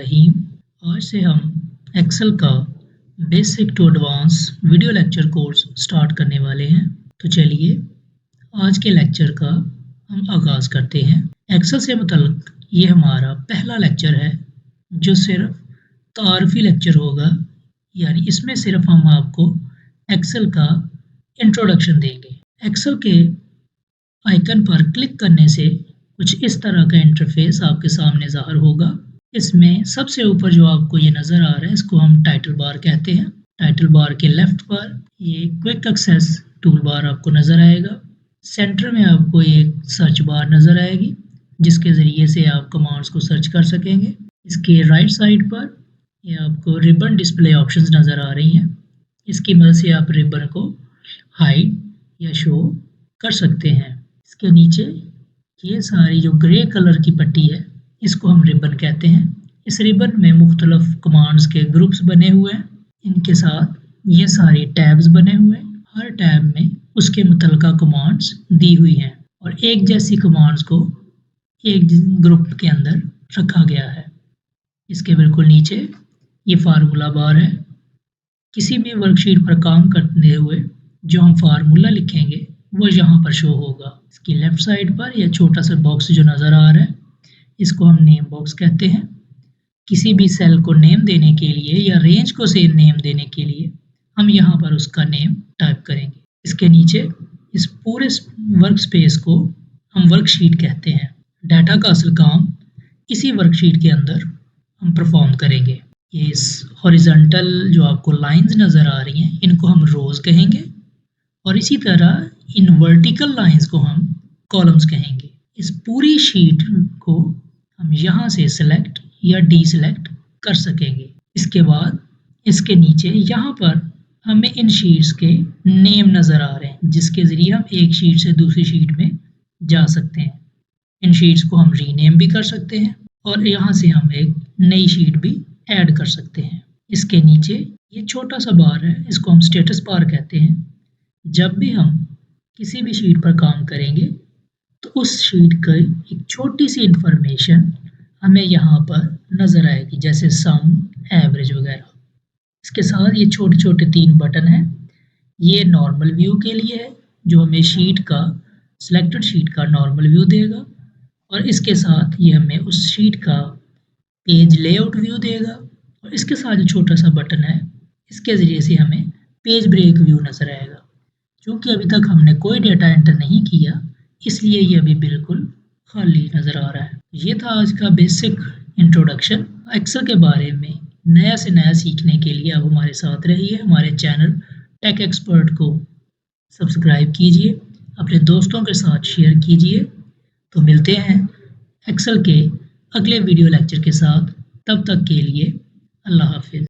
रहीम। आज से हम एक्सेल का basic to advance video lecture course start करने वाले हैं। तो चलिए आज के लेक्चर का हम आगाज़ करते हैं। एक्सेल से मुतल्लिक ये हमारा पहला लेक्चर है जो सिर्फ तारफ़ी लेक्चर होगा, यानी इसमें सिर्फ हम आपको एक्सेल का इंट्रोडक्शन देंगे। एक्सेल के आइकन पर क्लिक करने से कुछ इस तरह का इंटरफेस आपके सामने ज़ाहिर होगा। इसमें सबसे ऊपर जो आपको ये नज़र आ रहा है इसको हम टाइटल बार कहते हैं। टाइटल बार के लेफ्ट पर ये क्विक एक्सेस टूल बार आपको नज़र आएगा। सेंटर में आपको एक सर्च बार नज़र आएगी जिसके ज़रिए से आप कमांड्स को सर्च कर सकेंगे। इसके राइट साइड पर ये आपको रिबन डिस्प्ले ऑप्शंस नज़र आ रही हैं। इसकी मदद से आप रिबन को हाइड या शो कर सकते हैं। इसके नीचे ये सारी जो ग्रे कलर की पट्टी है इसको हम रिबन कहते हैं। इस रिबन में मुख्तलिफ कमांड्स के ग्रुप्स बने हुए हैं। इनके साथ ये सारे टैब्स बने हुए हैं। हर टैब में उसके मुतल्लिका कमांड्स दी हुई हैं और एक जैसी कमांड्स को एक ग्रुप के अंदर रखा गया है। इसके बिल्कुल नीचे ये फार्मूला बार है। किसी भी वर्कशीट पर काम करते हुए जो हम फार्मूला लिखेंगे वो यहाँ पर शो होगा। इसकी लेफ़्ट साइड पर यह छोटा सा बॉक्स जो नज़र आ रहा है इसको हम नेम बॉक्स कहते हैं। किसी भी सेल को नेम देने के लिए या रेंज को सेम नेम देने के लिए हम यहाँ पर उसका नेम टाइप करेंगे। इसके नीचे इस पूरे वर्क स्पेस को हम वर्कशीट कहते हैं। डाटा का असल काम इसी वर्कशीट के अंदर हम परफॉर्म करेंगे। ये इस हॉरिजॉन्टल जो आपको लाइंस नज़र आ रही हैं इनको हम रोज़ कहेंगे और इसी तरह इन वर्टिकल लाइंस को हम कॉलम्स कहेंगे। इस पूरी शीट को हम यहाँ से सिलेक्ट या डीसिलेक्ट कर सकेंगे। इसके बाद इसके नीचे यहाँ पर हमें इन शीट्स के नेम नज़र आ रहे हैं जिसके ज़रिए हम एक शीट से दूसरी शीट में जा सकते हैं। इन शीट्स को हम रीनेम भी कर सकते हैं और यहाँ से हम एक नई शीट भी ऐड कर सकते हैं। इसके नीचे ये छोटा सा बार है, इसको हम स्टेटस बार कहते हैं। जब भी हम किसी भी शीट पर काम करेंगे तो उस शीट की एक छोटी सी इंफॉर्मेशन हमें यहाँ पर नज़र आएगी, जैसे सम, एवरेज वगैरह। इसके साथ ये छोटे छोटे 3 बटन हैं। ये नॉर्मल व्यू के लिए है जो हमें शीट का सिलेक्टेड शीट का नॉर्मल व्यू देगा और इसके साथ ये हमें उस शीट का पेज लेआउट व्यू देगा और इसके साथ जो छोटा सा बटन है इसके ज़रिए से हमें पेज ब्रेक व्यू नज़र आएगा। क्योंकि अभी तक हमने कोई डेटा एंटर नहीं किया इसलिए ये अभी बिल्कुल खाली नज़र आ रहा है। ये था आज का बेसिक इंट्रोडक्शन एक्सेल के बारे में। नया से नया सीखने के लिए आप हमारे साथ रहिए। हमारे चैनल टेक एक्सपर्ट को सब्सक्राइब कीजिए, अपने दोस्तों के साथ शेयर कीजिए। तो मिलते हैं एक्सेल के अगले वीडियो लेक्चर के साथ। तब तक के लिए अल्लाह हाफिज़।